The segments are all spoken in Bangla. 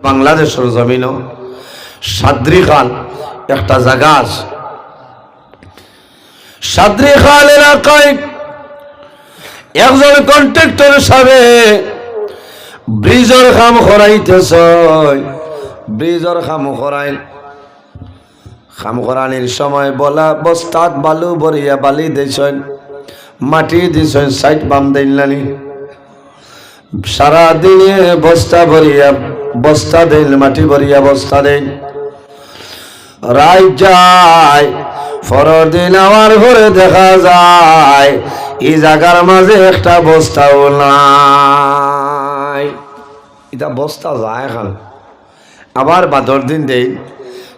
বাংলাদেশের জমিনও সাদ্রি খাল একটা জায়গা আছে। সাদ্রি খাল এলাকায় একজন কন্ট্রাক্টর সাহেব ব্রিজের কাম করাইতেছে। ব্রিজের কাম করানির সময় বলা বস্তাত বালু ভরিয়া বালি দিয়েছেন, মাটি দিয়েছেন, সাইড বাম দিলানি সারা দিনে বস্তা ভরিয়া বস্তা দেন, মাটি ভরিয়া বস্তা দেন। রাত যায়, পরের দিন আমার ঘরে দেখা যায় এই জায়গার মাঝে একটা বস্তাও নাই। এটা বস্তা যায় খান। আবার বাদর দিন দেই,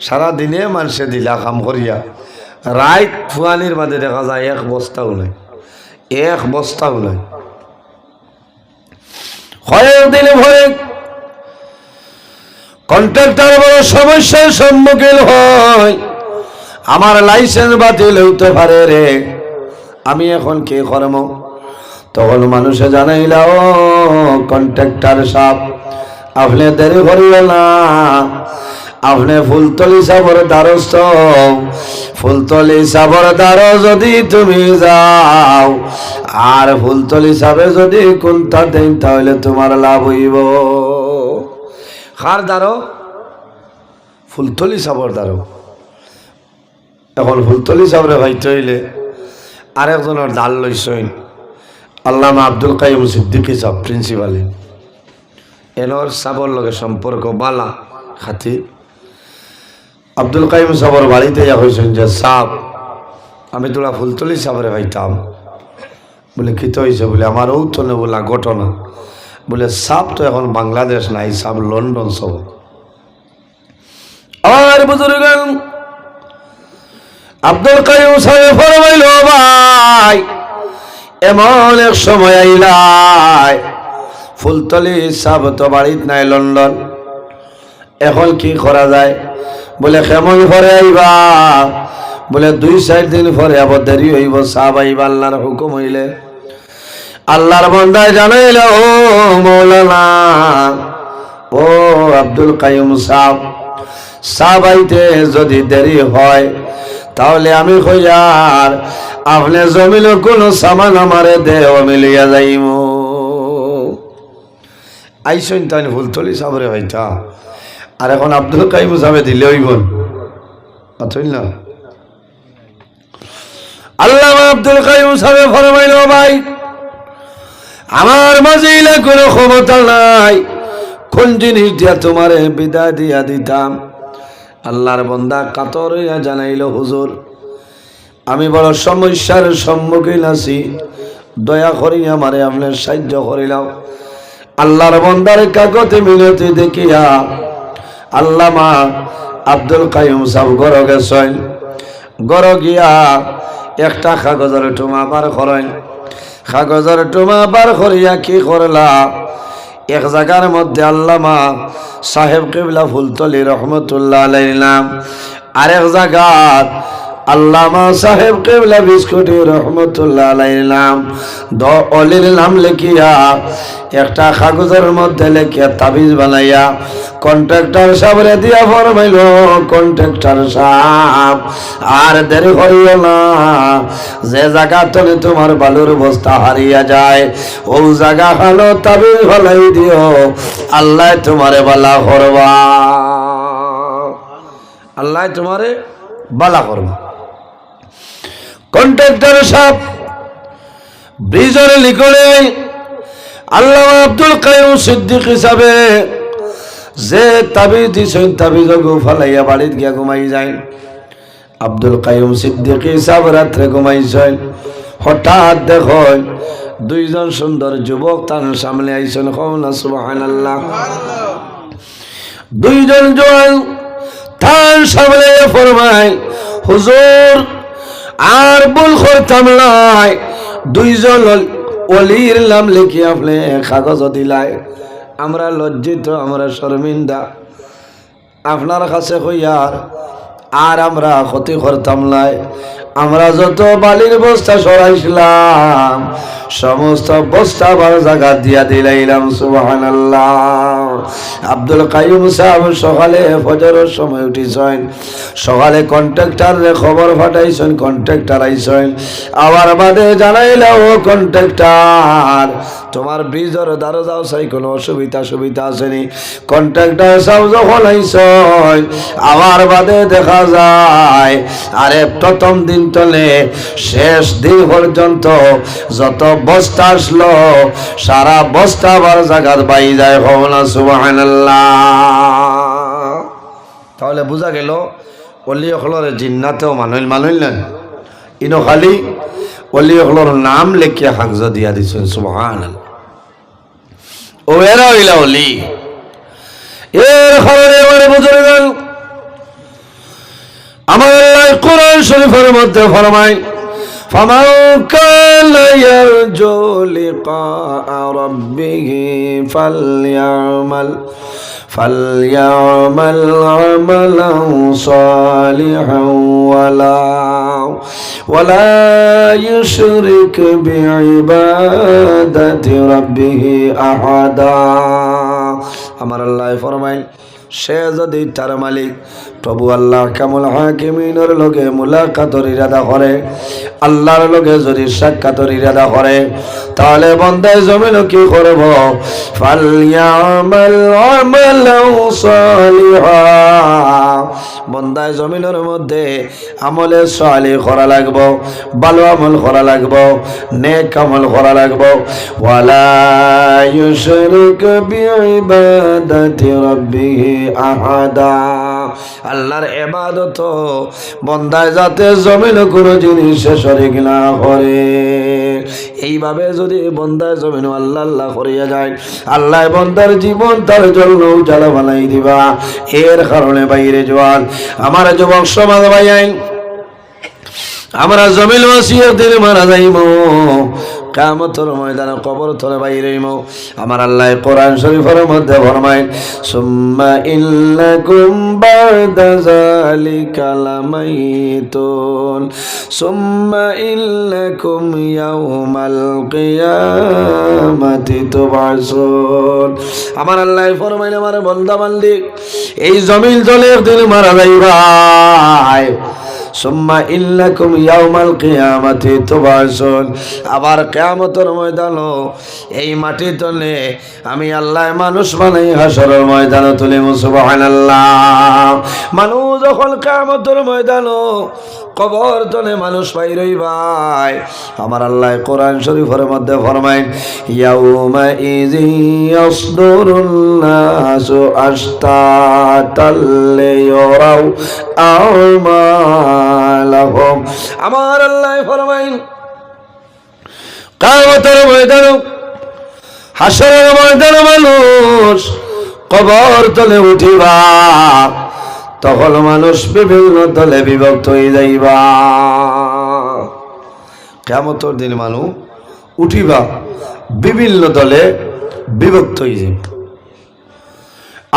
সারা দিনে মানুষে দিলা কাম করিয়া রাত ফুয়ানির মাঝে দেখা যায় এক বস্তাও নাই, এক বস্তাও নাই। কয়েকদিন ভরে কন্ট্রাক্টর বড় সমস্যার সম্মুখীন হয়, আমার লাইসেন্স বাতিল হইতে পারে রে, আমি এখন কি করব? তখন মানুষে জানাইলা, ও কন্ট্রাক্টর সাহেব আপনি দেরি করিও না, আপনি ফুলতলি সাবর দ্বারস্থ, ফুলতলি সাবর দ্বার যদি তুমি যাও আর ফুলতলি সাবে যদি কোনটা দেন তাহলে তোমার লাভ হইব। কার দ্বারো? ফুলতলি সাবর দ্বারো। এখন ফুলতলি সাবরে ভাইতে হইলে আরেকজনের দাল লইছেন আল্লামা আব্দুল কাইয়ুম সিদ্দিকী সাহেব প্রিন্সিপালে। এনর সাবর লগে সম্পর্ক বালা খাতি। আব্দুল কাইয়ুম সাবর বাড়িতে যা হয়েছেন যে সাপ আমি তোরা ফুলতলি সাবরে ভাইতাম। বলে কী তো হয়েছে? বলে আমার ও তো বলা ঘটনা। বলে সাপ তো এখন বাংলাদেশ নাই, সাপ লন্ডন সব। আর বুজুর্গ আব্দুল কাইয়ুম সাহেব ফরমাইল, ভাই এমন এক সময় আইলাই ফুলতলি সাপ তো বাড়িত নাই, লন্ডন, এখন কি করা যায়? বলে কেমন পরে আইবা? বলে 2-4 দিন পরে আবার দেরি হইব, সাপ আইবা আল্লাহর হুকুম হইলে। আল্লাহর বান্দায় জানাইল, ও মৌলানা, ও আব্দুল কাইয়ুম সাহেব, সাপ আইতে যদি দেরি হয় তাহলে আমি কইয়ার আপনি জমিল কোন সামান আমারে দেহ মিলিয়া যাইব। আইসন তাই ফুলতলি সাবরে হইতা, আর এখন আব্দুল কাইয়ুম সাহেব দিলে হইব না। আল্লামা আব্দুল কাইয়ুম সাহেব ফরমাইল, ভাই আমার মাঝে কোনো ক্ষমতা নাই, কোন জিনিস দিয়া তোমারে বিদায় দিয়া দিতাম। আল্লাহর বান্দা কাতর হইয়া জানাইল, হুজুর আমি বড় সমস্যার সম্মুখীন আছি, দয়া করি আমারে আপনার সাহায্য করিলাম। আল্লাহর বান্দার কাগজে মিনতি দেখিয়া আল্লামা আব্দুল কাইয়ুম সাহেব ঘরে গেছেন। ঘরে গিয়া একটা কাগজের টুমা বার করেন। কাগজের টুমা বার করিয়া কি করলা, এক জায়গার মধ্যে আল্লামা সাহেব কিবলা ফুলতলি রহমতুল্লাহ আলাইহির নাম, আরেক জায়গাত আল্লামা সাহেব কিবলা বিস্কুটি রহমতুল্লাহ আলাইহির নাম, অলির নাম লিখিয়া একটা কাগজের মধ্যে লিখিয়া তাবিজ বানাইয়া কন্ট্রাক্টর সাহেবরে দিয়া ফরমাইল, কন্ট্রাক্টর সাহেব আর দেরি করিও না, যে জায়গা তলে তোমার বালুর বস্তা হারিয়া যায় ও জায়গা হলো তাবিজ ফলাই দিও, আল্লাহ তোমারে বালা করবা, আল্লাহ তোমারে বালা করবা। কন্ট্রাক্টর সাহেব ব্রিজের লিখলে আল্লামা আব্দুল কাইয়ুম সিদ্দিকী সাহেব যে তাবিজ দিছেন তাবিজ ফালাইয়া বাড়িতে গিয়া ঘুমাই যায়। আব্দুল কাইয়ুম সিদ্দিকী সাহেব রাত্রে ঘুমাইছেন, হঠাৎ দেখেন 2জন সুন্দর যুবক তার সামনে আইছেন। কওনা সুবহানাল্লাহ। 2জন জোয়ান তার সামনে ফরমায়, হুজুর আর ভুল করতাম নাই, 2জন ওলির নাম লিখে আপনি কাগজ দিলাই, আমরা লজ্জিত, আমরা শর্মিন্দা, আপনার কাছে কইয়ার আর আমরা ক্ষতি করতাম নাই, আমরা যত বালির বস্তা সরাইছিলাম সমস্ত বস্তা আবার জায়গা দিয়া দিলাইলাম। সুবহানাল্লাহ। আব্দুল কাইয়ুম সাহেব সকালে ফজরের সময় উঠিছেন, সকালে কন্ট্রাক্টরে খবর পাঠাইছেন, কন্ট্রাক্টর আইছেন, আবার বাদে জানাইলা ও কন্ট্রাক্টর তোমার ব্রিজের দ্বারা যাও চাই কোনো সুবিধা আসেনি। কন্ট্রাক্টর সাহেব যখন আইছেন আবার বাদে দেখা যায় আরে প্রথম দিন তলে শেষ দিন পর্যন্ত যত বস্তা আসলো সারা বস্তা আবার জায়গাত বাই যায়। হওনা সুবহানাল্লাহ। তাহলে বোঝা গেল অলি হলরে জিন্নাতেও মানুষ নেন ইনো খালি অলি হলর নাম লেখিয়া কাগজ দিয়া দিচ্ছেন। সুবহানাল্লাহ। ও এরা হইলা অলি। এর কারণে আমার বুঝলেন আমার আল্লাহ কোরআন শরীফের মধ্যে ফরমায় ফামান কানা ইয়ারজু লিকা রাব্বিহি ফালইয়ামাল আমালান সালিহান ওয়ালা ইউশরিক বিইবাদাতি রাব্বিহি আহাদা। আমার আল্লাহ ফরমায় সে যদি তার মালিক প্রভু আল্লাহ কামুল হাকিমিনের লগে মুলাকাতর ইরাদা করে, আল্লাহর লগে যদি সাক্ষাতের ইরাদা করে, তাহলে বান্দায় জমিন কি করব ফালইয়ামাল আমালান সালিহা, বান্দায় জমিনের মধ্যে আমলে সালিহ করা লাগবো, ভালো আমল করা লাগবো, নেক আমল করা লাগবো। ওয়ালা ইউশরিক বিইবাদাতি রাব্বিহি আহাদা, আল্লাহর ইবাদত বান্দায় যাতে জমিন কোনো জিনিস শরীক না করে। এইভাবে যদি বান্দায় জমিন আল্লাহ আল্লাহ করিয়া যায়, আল্লাহ বান্দার জীবন তার জন্য উজালা বানাই দিবা। এর কারণে বাইরে জওয়ান আমার যুবক সমাজ ভাইয়াইন, আমরা জমিন ওয়াসিয়ত দিলে মারা যাইব, কিয়ামতের ময়দানে কবর তলে বাইরেইব। আমার আল্লাহ কোরআন শরীফের মধ্যে ফরমায় সুম্মা ইন্নাকুম বা'দা যালিকা লামাইতুন সুম্মা ইন্নাকুম ইয়াউমাল কিয়ামাতি তুবআসুন। আমার আল্লাহ ফরমায় আমার বান্দা বান্দি এই জমিন তলে একদিন মারা যাইবা, সুম্মা ইন্নাকুম ইয়াউমাল কিয়ামাতি তুবআসুন। আবার কিয়ামতের ময়দানে এই মাটি তলে আমি আল্লাহ মানুষ বানাই হাসরের ময়দানে তুলিব। সুবহানাল্লাহ। মানুষ যখন কিয়ামতের ময়দানে কবর তলে মানুষ বাইর হইবাই, আমার আল্লাহ কোরআন শরীফের মধ্যে ফরমায় ইয়াউমা ইযি ইয়াসদুরুন নাসু আশতাতাল লিয়ারাউ আমালাহুম। আমার আল্লাহ ফরমায় কিয়ামতের ময়দানে হাসরের ময়দানে মানুষ কবর তলে উঠিবা, তখন মানুষ বিভিন্ন দলে বিভক্ত হয়ে যাইবা। কিয়ামতের দিন মানুষ উঠিবা বিভিন্ন দলে বিভক্ত হয়ে যাইবা।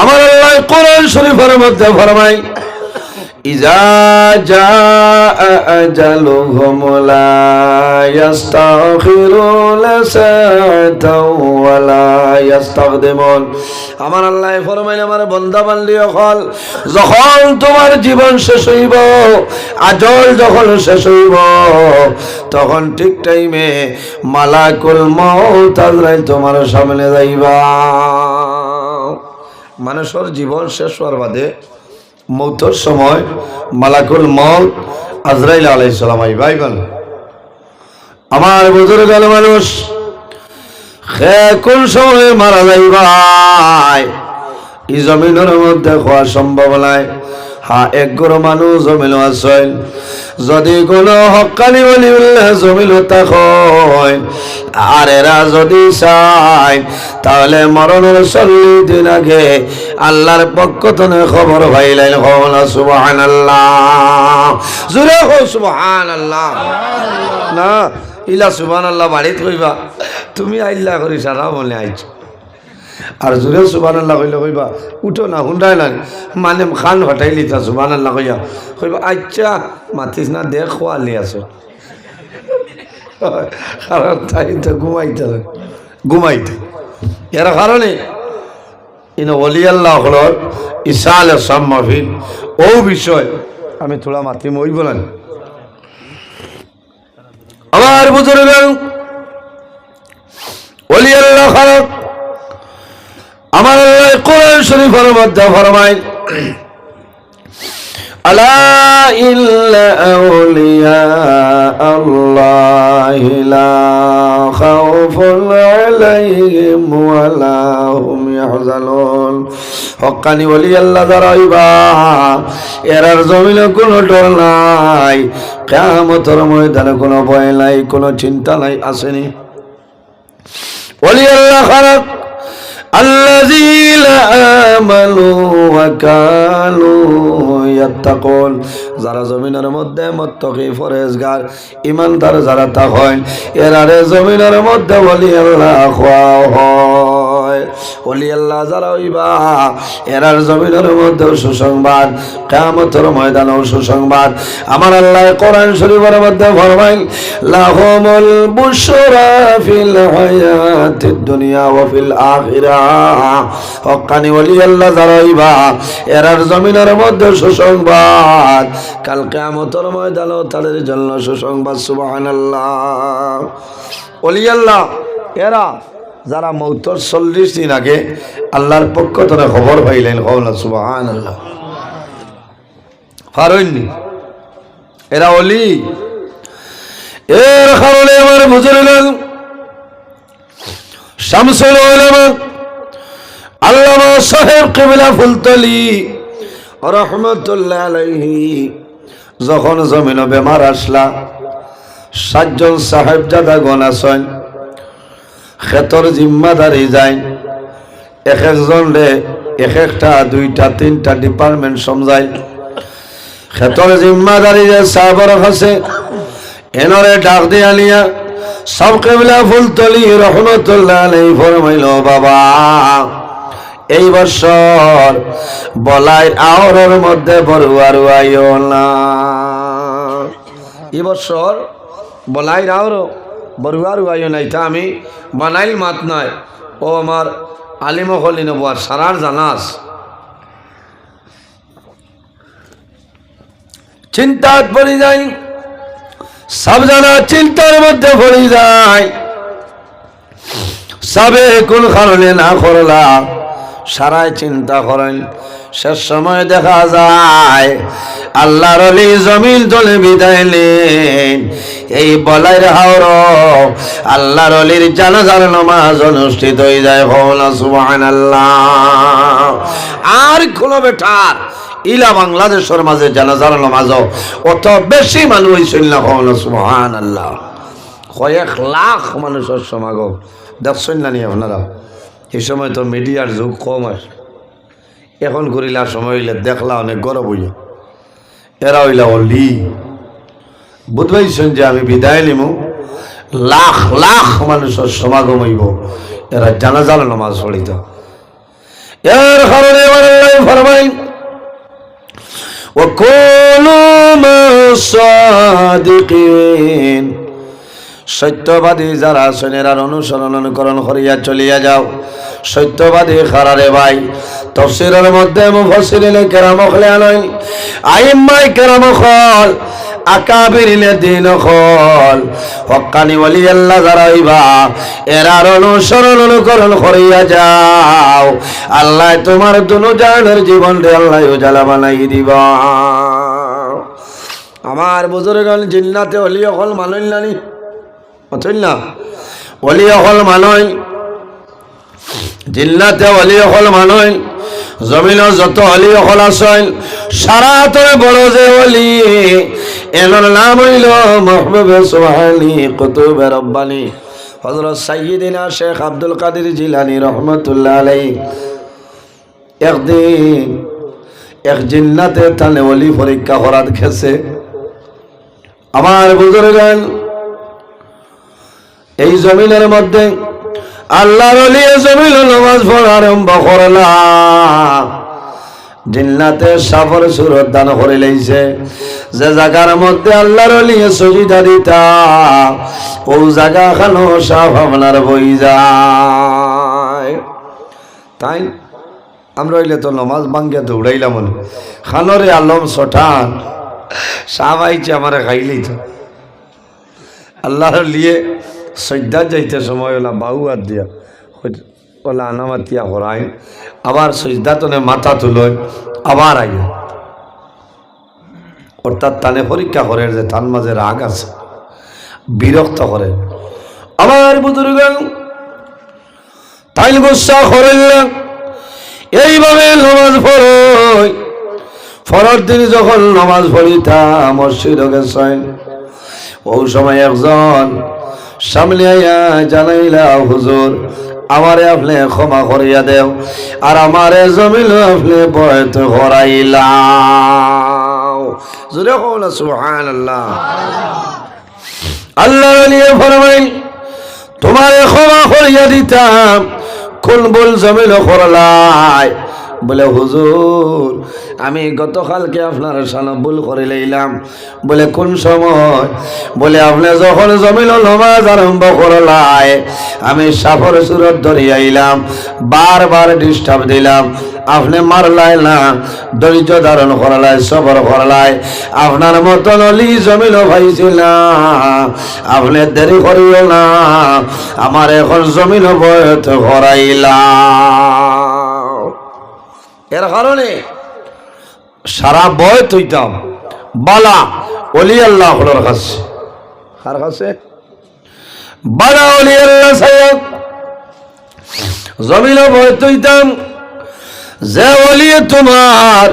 আমার আল্লাহ কোরআন শরীফের মধ্যে ফরমায় ইজা জাআ আজালুহুম লা ইস্তাখিরুনা সাআতাও ওয়া লা ইস্তাকদিমুন। আমার আল্লাহ ফরমায় আমার বান্দা বান্দি হল যখন তোমার জীবন শেষ হইব, আজল যখন শেষ হইব, তখন ঠিক টাইমে মালাকুল মউত আজরাইল তোমার সামনে যাইবা। মানুষের জীবন শেষ হওয়ার বাদে মৌতের সময় মালাকুল মউত আজরাইল আলাইহিস সালাম আইবাইবেন। আমার বুজুর্গ মানুষ কোন সময় মারা যাইবাই এই জমিনের মধ্যে হওয়া সম্ভব নাই। হ্যাঁ, এক গরু মানুষ জমিল আছেন, যদি কোনো হক্কানি ওলিউল্লাহ জমিল থাকেন আর এরা যদি চায় তাহলে মরণের 40 দিন আগে আল্লাহর পক্ষ থেকে খবর পাইলেন। হওনা সুবহানাল্লাহ, জোরে হো সুবহানাল্লাহ। না ইলা সুবহানাল্লাহ বাড়িত কইবা, তুমি আইল্লা করি সারা বলে আইছো। আর জোরে সুবহানাল্লাহ কইলে কইবা উঠো না, হুন্ডাই না, মানে খান হটাই লিতা সুবহানাল্লাহ কইয়া কইবা আচ্ছা মাতিস না, দেখ খোয়ালি আছো। কারণ তাই তো ঘুমাইতে এর কারণে ইন ওলি আল্লাহ হলর ইসাল আসাম মাহফিল ও বিষয় আমি থোড়া মাতিম ওই বলেন আমার বুজুর্গ ওলি আল্লাহ হলর আমার আল্লাহ কোরআন শরীফের মধ্যে ফরমায় আলা ইল্লা আউলিয়া আল্লাহি লা খাউফুন আলাইহিম ওয়া লা হুম ইয়াহজানুন হক্কানি ওলি আল্লাহ যারা হইবা এরার জমিনে কোনো ডর নাই কিয়ামতের ময়দানে কোনো ভয় নাই কোনো চিন্তা নাই আসেনি ওলি আল্লাহ খারাপ الذين آمنوا وكانوا يتقون যারা জমিনের মধ্যে মুত্তাকি ফরেজগার ঈমানদার যারা তা হয় এরারে জমিনের মধ্যে ওলি আল্লাহ হয় ওলি আল্লাহ যারা হইবা এরার জমিনের মধ্যে সুসংবাদ কিয়ামতের ময়দানে সুসংবাদ আমার আল্লাহ কোরআন শরীফের মধ্যে ফরমায় লাহুমুল বুশরা ফিল হায়াতিদ দুনিয়া ওয়া ফিল আখিরাহ হক্কানি ওলি আল্লাহ যারা হইবা এরার জমিনের মধ্যে সুসংবাদ কাল কিয়ামতের ময়দানে তাদের জন্য সুসংবাদ সুবহানাল্লাহ ওলি আল্লাহ এরা যারা মৌতর 40 দিন আগে আল্লাহর পক্ষ থেকে খবর পাইলেন কওলা সুবহানাল্লাহ ফারুননি এরা ওলি এর কারণে আমার বুঝলেন শামসুল উলামা আল্লামা সাহেব কিবলা ফুলতলি রাহমাতুল্লাহ আলাইহি যখন জমিনে বেমার আসলা 7 জন সাহেবজাদা গণ আছেন খেতর জিম্মাদারি যায় এক একজন রে এক একটা 2টা 3টা ডিপার্টমেন্ট সমঝায় খেতর জিম্মাদারি যে সাহেবের কাছে এনরে ডাক দিয়ে আনিয়া সব কিবলা ফুলতলি রাহমাতুল্লাহ আলাইহি ফরমাইল বাবা এই বছর বলাই আওরের মধ্যে বড়ুয়ার আইও না এই বছর বলাই আওর বড়ুয়ার আইও না এটা আমি বানাইল মাত নয় ও আমার আলিম হলি নবুয়ার সারার জানাস চিন্তাত পড়ে যায় সব জানা চিন্তার মধ্যে পড়ে যায় সবে কোন কারণে না করলা সারাই চিন্তা করেন শেষ সময় দেখা যায় আল্লাহর ওলি জমিন তলে বিদায় নেন এই বলাইর হাওর আল্লাহর ওলির জানাজার নামাজ অনুষ্ঠিত হয়ে যায় কওলা সুবহানাল্লাহ আর কোন বেটার ইলা বাংলাদেশের মাঝে জানাজার নামাজ অত বেশি মানুষ হইছিল না কওলা সুবহানাল্লাহ কয়েক লাখ মানুষের সমাগম দেখছেন না নি আপনারা এই সময় তো মিডিয়ার যুগ কম আর এখন করিলা সময় হইলে দেখলা অনেক গরব হইল এরা হইলা অলি বুঝবাইছেন যে আমি বিদায় নিমু লাখ লাখ মানুষের সমাগম হইব এরা জানাজার নামাজ পড়িত এর কারণে আল্লাহ ফরমাই ওয়াকুনু মাসাদিকিন সত্যবাদী যারা আছেন এরার অনুসরণ অনুকরণ করিয়া চলিয়া যাও সত্যবাদী খারারে ভাই তাফসীরের মধ্যে মুফাসসিরিনে কেরাম খলালেন আইম্মাই কেরাম খল আকাবিরিনে দিন খল হক্কানি ওলি আল্লাহ যারা হইবা এরার অনুসরণ অনুকরণ করিয়া যাও আল্লাহ তোমার দুনিয়ার জীবনটা আল্লাহ উজালা বানাই দিবা আমার বুজুর্গগণ জিন্নাতে ওলি হল মানল নানি অথই না ওলি হল মানয় জিন্নাতে ওলি হল মানয় জমিন যত ওলি হল আছেন সারা তরে বড় যে ওলি এনার নাম হইল মাহবুবে সুবহানি কুতুবে রব্বানি হযরত সাইয়্যিদিনা শেখ আব্দুল কাদের জিলানী রহমাতুল্লাহ আলাইহি একদিন এক জিন্নাতে তানে ওলি পরীক্ষা করার গেছে আমার বুজুর্গগণ এই জমিনের মধ্যে আল্লাহর ওলি জমিন নামাজ পড়া আরম্ভ করলা জিন্নাতে সাফর সুরত দান করে লইছে যে জায়গার মধ্যে আল্লাহর ওলি সজিদা দিতা ও জায়গা খানো সাফ আপনার বই যায় তাই আমরা হইলে তো নমাজ ভাঙ্গিয়া দৌড়াইলাম মনে খানরে আলম সঠান সাহাবাইছে আমার খাইলেই তো আল্লাহর লিয়ে সজ্জা যাইতে সময় ওলা বাহু আর দিয়া ওলা আনামাতিয়া করাই আবার সজ্জা তনে মাথা তুলয় আবার আই অর্থাৎ তানে পরীক্ষা করে যে তার মাঝে রাগ আছে বিরক্ত করে আমার বুজুর্গ তাইল গুসা করেন এইভাবে নামাজ পড়ই ফরজ দিন যখন নামাজ পড়িতাম মসজিদে গেছেন ওই সময় একজন সামনে আইয়া জানাইলা হুজুর আমারে আপনি ক্ষমা করিয়া দেও আর আমারে জমিল আপনি বয়ত করাইলাও জোরে কওনা সুবহানাল্লাহ আল্লাহ নিয়ে ফরমাই তোমারে ক্ষমা করিয়া দিতাম কোন বল জমিল করলাই বলে হুজুর আমি গতকালকে আপনার সানা ভুল করে লইলাম বলে কোন সময় বলে আপনি যখন জমিল নামাজ আরম্ভ করলাই আমি সাফর সুরত ধরে আইলাম বারবার ডিস্টার্ব দিলাম আপনি মারলাই না ধৈর্য ধারণ করলাই সবর করলাই আপনার মতন অলি জমিল ভাইছিল না আপনি দেরি করিও না আমার এখন জমিল বয়ত করাইলাম এর কারণে সারা বয় তৈতাম বালা অলি আল্লাহ হলোর কাছে কার কাছে বালা অলি আল্লাহ সাহেব জমিন বয় তৈতাম যে অলি তোমার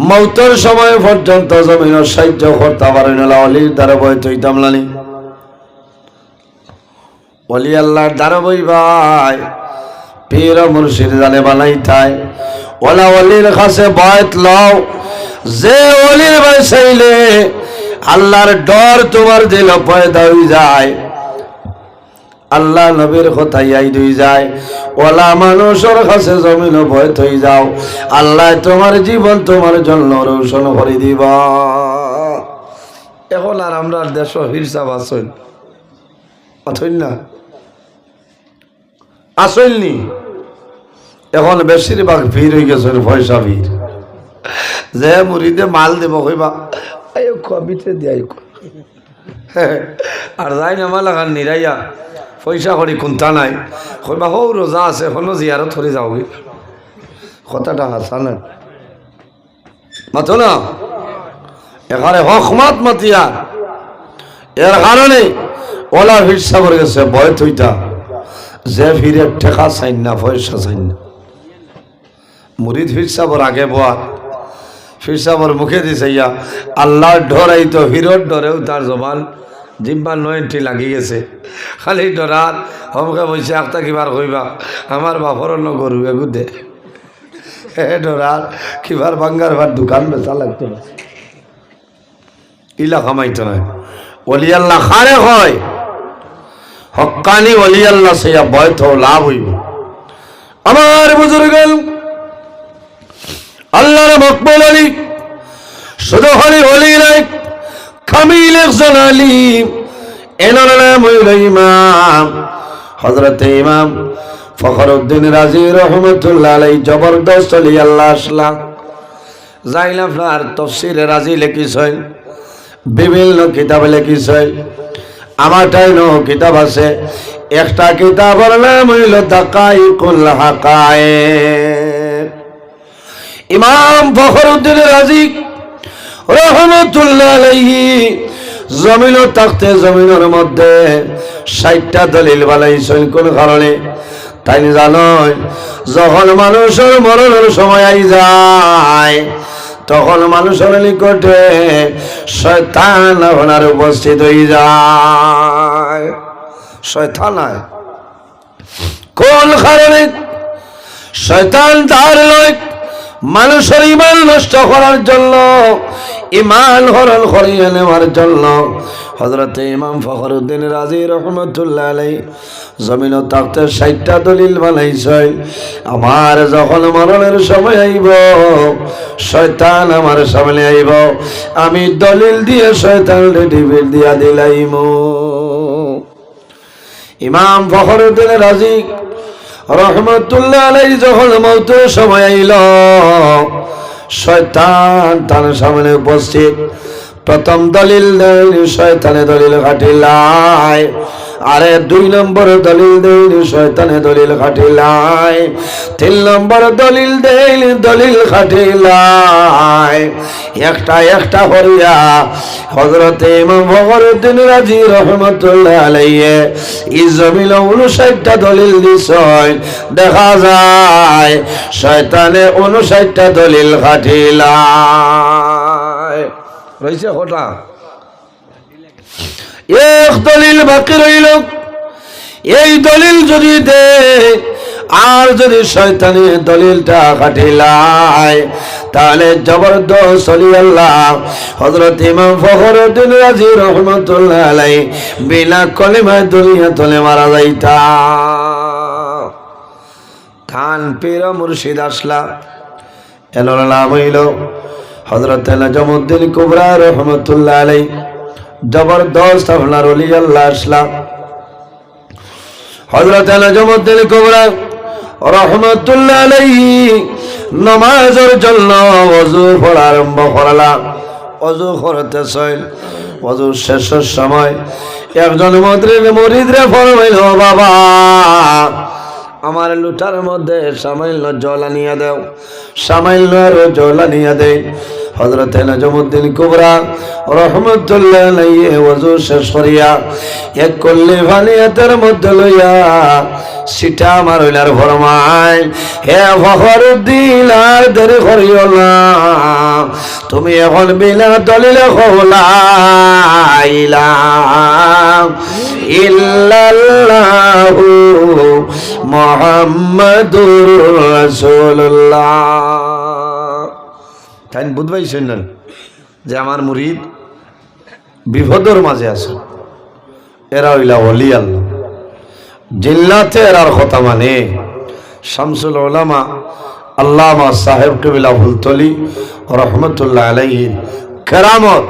মৌতের সময় পর্যন্ত জমিন সাহায্য করতে পারেন অলির দ্বারা বয় তৈতাম লানি অলি আল্লাহর দ্বারা বই ভাই পীর মুর্শিদ জানে বানাই থাই ওলা অলির কাছে বয়ত লও যে অলির বাসাইলে আল্লাহর ডর তোমার দিল পয়দা হয়ে যায় আল্লাহ নবীর কথাই আই দুই যায় ওলা মানুষের কাছে জমিন বয়ত হয়ে যাও আল্লাহ তোমার জীবন তোমার জন্য রোশন করে দিব এখন আর আমরা দেশ হিরসাব আসল অথই না আসলনি এখন বেশিরভাগ ভিড় হয়ে গেছে পয়সা ভিড় যে মুড়িতে মাল দেব কইবা কবিতে দিয়াই আর যাই না মাল লাগান নিরাইয়া পয়সা করি কোনটা নাই কইবা হৌ রোজা আছে এখনো জিয়ারত করে যাওগে কথাটা হাসা না মাতো না এখানে হকমাত মাতিয়া এর কারণে ওলা ভিড়সা করে গেছে বয় থইতা যে ভিড়ের ঠেকা চাইন না পয়সা চাইন না মুরিদ ফিরসাবর আগে বয়া ফিরসাবর মুখে দিছে ইয়া আল্লাহর ডরাই তো হিরোর ডরেও তার জবান জিম্বার নয়টি লাগি গেছে খালি ডরার হমকে বলছে একটা কিবার কইবা আমার বাপর অন্য গরু এগু দে হে ডরার কিবার বাঙ্গার ভার দোকান বেচা লাগতো না ইলা কামাইতো না অলি আল্লাহ খারে হয় হক্কানি অলি আল্লাহ সে বয়ত লাভ হইব আমার বুজুর্গ আল্লাহর মকবুল আলী শুধু হলি হলি নাই কামিল একজন আলিম এনার নাম হইল ইমাম হযরত ইমাম ফখরউদ্দিন রাজি রহমাতুল্লাহ আলাইহি জবরদস্ত আলী আল্লাহ আসলাম যাইল আপনার তাফসীরে রাজি লিখিছেন বিভিন্ন কিতাবে লিখিছেন আমার টাইনো কিতাব আছে একটা কিতাবের নাম হইল দাকাইকুল হাকায়েক ইমাম ফখরউদ্দিন রাজি রহমাতুল্লাহ আলাইহি জমিন তাকতে জমিনের মধ্যে 60টা দলিল বানাইছেন কোন কারণে তাই জানেন যখন মানুষের মরণের সময় আই যায় তখন মানুষের নিকটে শয়তান আপনার উপস্থিত হয়ে যায় শয়তান কোন কারণে শয়তান তার লয় মানুষের ইমান নষ্ট করার জন্য ইমান হরণ করিয়ে নেওয়ার জন্য হযরত ইমাম ফখরউদ্দিন রাজি রহমাতুল্লাহ আলাইহি জমিন তাকতে 60টা দলিল বানাইছে আমার যখন মরণের সময় আইব শয়তান আমার সামনে আইব আমি দলিল দিয়ে শয়তানকে ডিবির দিয়া দিলাইমু ইমাম ফখরউদ্দিন রাজি রহমতুল্লাহ আলাইহি যখন মওতের সময় আইল, শয়তান তার সামনে উপস্থিত। প্রথম দলিল দেন শয়তানে দলিল খাটিলাই, আরে 2 নম্বর দলিল দেন শয়তানে দলিল খাটিলাই, 3 নম্বর দলিল দেন দলিল খাটিলাই। একটা একটা করিয়া হযরতে ইমাম ফখরুদ্দীন রাজি রহমাতুল্লাহ আলাইহি এই জমিনে 59টা দলিল দিছেন। দেখা যায় শয়তানে 59টা দলিল খাটিলাই। রইছে কটা? এক দলিল বাকি রইল। এই দলিল যদি দে আর যদি শয়তানি দলিলটা খাটিলাই, তাহলে জবরদস্ত ওলি আল্লাহ হযরত ইমাম ফখরুদ্দীন রাজি রহমাতুল্লাহ আলাইহি বিনা কলিমায় দুনিয়া তলে মারা যাইতা। খান পীর মুর্শিদ আসলা, এলোর নাম হইল হযরত নজমউদ্দিন কুবরা রহমাতুল্লাহ আলাইহি। জবরদস্ত আপনার ওলি আল্লাহ আসলা হযরত নজমউদ্দিন কুবরা রহমাতুল্লাহ আলাইহি নামাজের জন্য ওযু পড়া আরম্ভ করলা। ওযু করতেছেন, ওযু শেষের সময় একজন মুরিদরে ফরমাইল, বাবা আমার লুটার মধ্যে সামান্য জল আনিয়া দাও, সামান্য আরো জল আনিয়া দেয়। হযরত নজমউদ্দিন কুবরা রহমাতুল্লাহ আলাইহি ওযু শেষ করিয়া এক কল্লি পানি হাতের মধ্যে লইয়া সিটা মারইলার ফরমাই, হে ফখরুদ্দীন আর দেরি করিও না, তুমি এখন বিনা দলিলে লা ইলাহা ইল্লাল্লাহু মুহাম্মাদুর রাসূলুল্লাহ। তাই বুঝবাইছেন না যে আমার মুরিদ বিপদের মাঝে আছে, এরা হইলা ওলি আল্লাহ। জিল্লাতে এরার কথা মানে শামসুল উলামা আল্লামা সাহেব কিবলা ফুলতলি রহমতুল্লাহ আলাইহি কেরামত,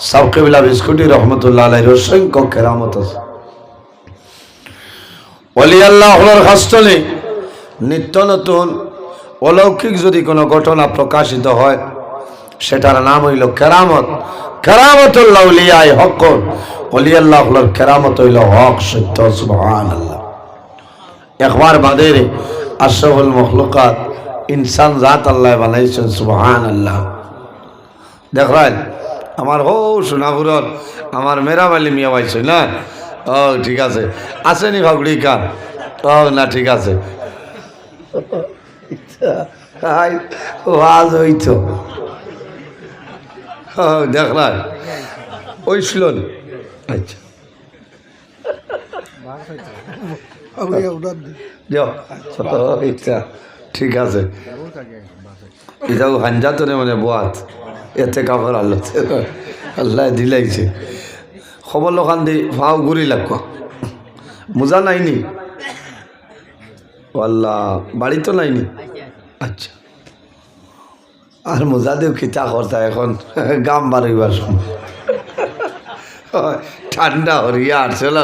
সাহেব কিবলা বিস্কুটি রহমতুল্লাহ আলাইহির অসংখ্য কেরামত আছে। ওলি আল্লাহ হলোর হাস্তলে নিত্য নতুন অলৌকিক যদি কোনো ঘটনা প্রকাশিত হয়, সেটার নাম হইল কেরামত। কেরামতুল্লাহ আউলিয়ায়ে হক, ওলি আল্লাহ হলোর কেরামত হইল হক সত্য। সুবহানাল্লাহ। একবার বাদে আশরাফুল মখলুকাত ইনসান জাত আল্লাহ বানাইছেন। সুবহানাল্লাহ। দেখেন আমার হো সোনাপুরর আমার মেরামালি মিয়া পাইছে না? ও ঠিক আছে, আসেনি ফাগুড়ি কান? ও না ঠিক আছে, ওয়াজ হইতো দেখলাম ওই শুনল। আচ্ছা ঠিক আছে, এটাও হাঞ্জাতনে মানে বোয়াত এতে কাপড় আল্লাহ আল্লাহ দিলাইছে। খবর লোকান দি ভাও ঘুরি লাগব, মোজা নাইনি? আল্লাহ বাড়ি তো নাইনি। আচ্ছা, আর মোজা দিও খিতা করতা এখন গাম বাড়িবার সময় ঠান্ডা হরিয়া আসছে না,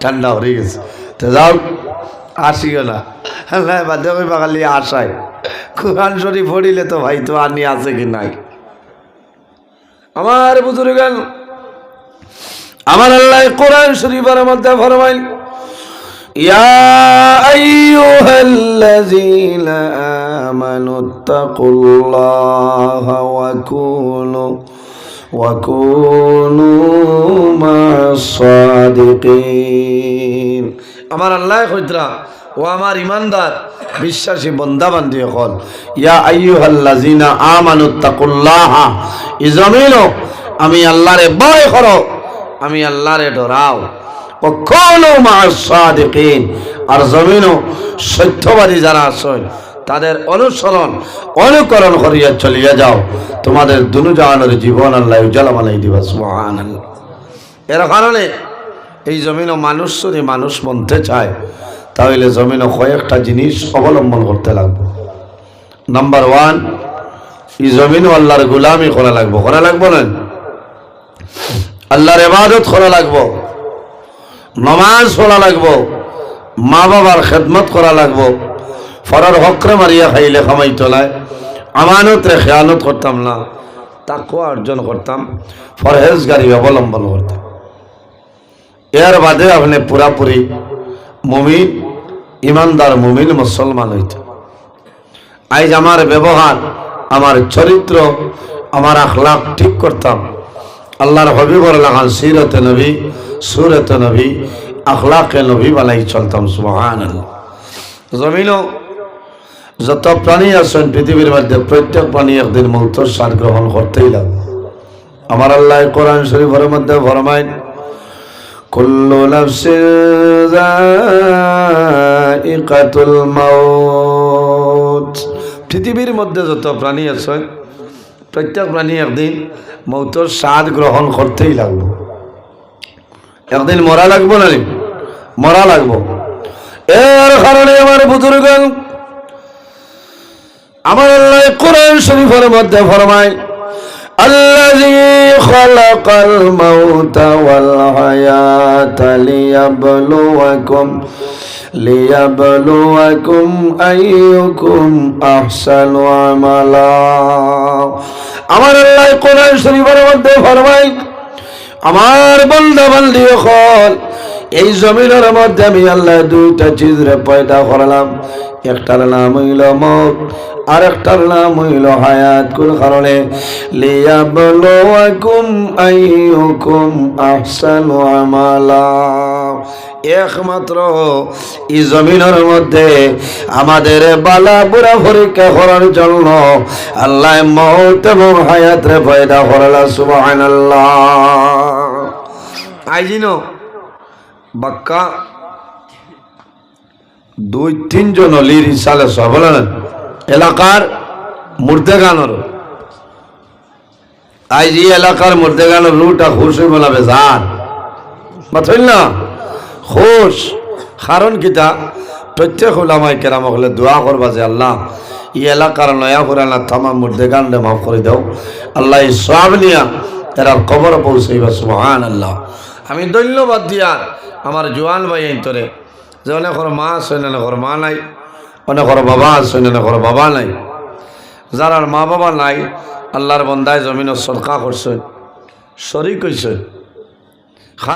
ঠান্ডা হরে গেছে। তো যাও আসিও না, হ্যাঁ বাদে ওই বাঙালি আসায় কোরআন শরীফ পড়িলে তো ভাই তো আনি আছে কি নাই। আমার বুজুর্গান, আমার আল্লাহ কোরআন শরীফের মধ্যে ফরমাইল, ইয়া আইয়ুহাল্লাযীনা আমানুত্তাকুল্লাহা ওয়া কুনু মা'আস সাদিকিন। আমার আল্লাহ কইতরা, ও আমার ইমানদার বিশ্বাসী বান্দা বান্দি হল, ইয়া আইয়ুহাল্লাযীনা আমানুত্তাকুল্লাহা, এই জমিনো আমি আল্লাহরে ভয় করো, আমি আল্লাহরে ডরাও। ও কুনু মা'আস সাদিকিন, আর জমিনো সত্যবাদী যারা আছেন তাদের অনুকরণ করিয়া চলিয়া যাও, তোমাদের দুনুজাহানের জীবন আল্লাহ উজালা বানাই দিবা। সুবহানাল্লাহ। এর কারণে এই জমিনও মানুষ যদি মানুষ বনতে চায়, তাহলে জমিনও কয়েকটা জিনিস অবলম্বন করতে লাগবে। নাম্বার 1, এই জমিনও আল্লাহর গোলামি করা লাগবো না? আল্লাহর ইবাদত করা লাগবো, নামাজ পড়া লাগবো, মা বাবার খেদমত করা লাগবো, ফরার হকরে মারিয়া খাইলে খামাই তোলায়, আমানত রে খেয়ানত করতাম না, তাকওয়া অর্জন করতাম, পরহেজগারি অবলম্বন করতাম। এর বাদে আপনি পুরাপুরি মুমিন, ইমানদার মুমিন মুসলমান হইত। আজ আমার ব্যবহার, আমার চরিত্র, আমার আখলাক ঠিক করতাম, আল্লাহর হবিবর লাগান সিরতে নবী, সুরতে নবী, আখলাকে নবী বালাই চলতাম। সুবহানাল্লাহ। জমিনও যত প্রাণী আছেন পৃথিবীর মধ্যে, প্রত্যেক প্রাণী একদিন মৌতের স্বাদ গ্রহণ করতেই লাগবে। আমার আল্লাহ কোরআন শরীফের মধ্যে ফরমায়, কুল্লু নাফসিন যায়িকাতুল মাউত। পৃথিবীর মধ্যে যত প্রাণী আছে, প্রত্যেক প্রাণী একদিন মৌতের স্বাদ গ্রহণ করতেই লাগবে। একদিন মরা লাগবো না, মরা লাগবো। এর কারণে আমার বুজুর্গ, আমার আল্লাহ কোরআন শরীফের মধ্যে ফরমায়, আল্লাযী খালাকাল মাউতা ওয়াল হায়াতা লিয়াবলুয়াকুম আইয়ুকুম আহসানু আমালা। আমার আল্লাহ কোরআন শরীফের মধ্যে ফরমায়, আমার বান্দা বান্দি হল, এই জমিনের মধ্যে আমি আল্লাহ দুইটা চিজরে পয়দা করলাম, একটার নাম হইল মওত, আর একটার নাম হইল হায়াত। কোন কারণে? লিয়াবলুয়াকুম আইয়ুকুম আহসানু আমালা। একমাত্র এই জমিনের মধ্যে আমাদের বালা বুড়া পরীক্ষা করার জন্য আল্লাহ মওত এবং হায়াত রে পয়দা করলা। সুবহানাল্লাহ। আইজিনো বাক্কা 2-3 জন অলির ইসালে সব বলেন এলাকার মুর্দেগানোর, আজ এই এলাকার মুর্দেগানোর রুটা খুশ হয়ে বলাবে যান বাথইল না খুশ। কারণ কিতা? প্রত্যেক ওলামায়ে কেরাম হলে দোয়া করবা যে আল্লাহ এই এলাকার নয়া পুরানা তামাম মুর্দেগানরে মাফ করে দাও, আল্লাহ এই সওয়াব নিয়া এরা কবর পৌঁছাইবা। সুবহানাল্লাহ। আমি ধন্যবাদ দিয়া আমার জোয়ান ভাই আইতরে যে অনেকর মা আছে, অনেকর মা নাই, অনেকর বাবা আছে, অনেকর বাবা নাই। যারা মা বাবা নাই, আল্লাহর বন্দায় জমিনের সদকা করছে, শরীক হইছে,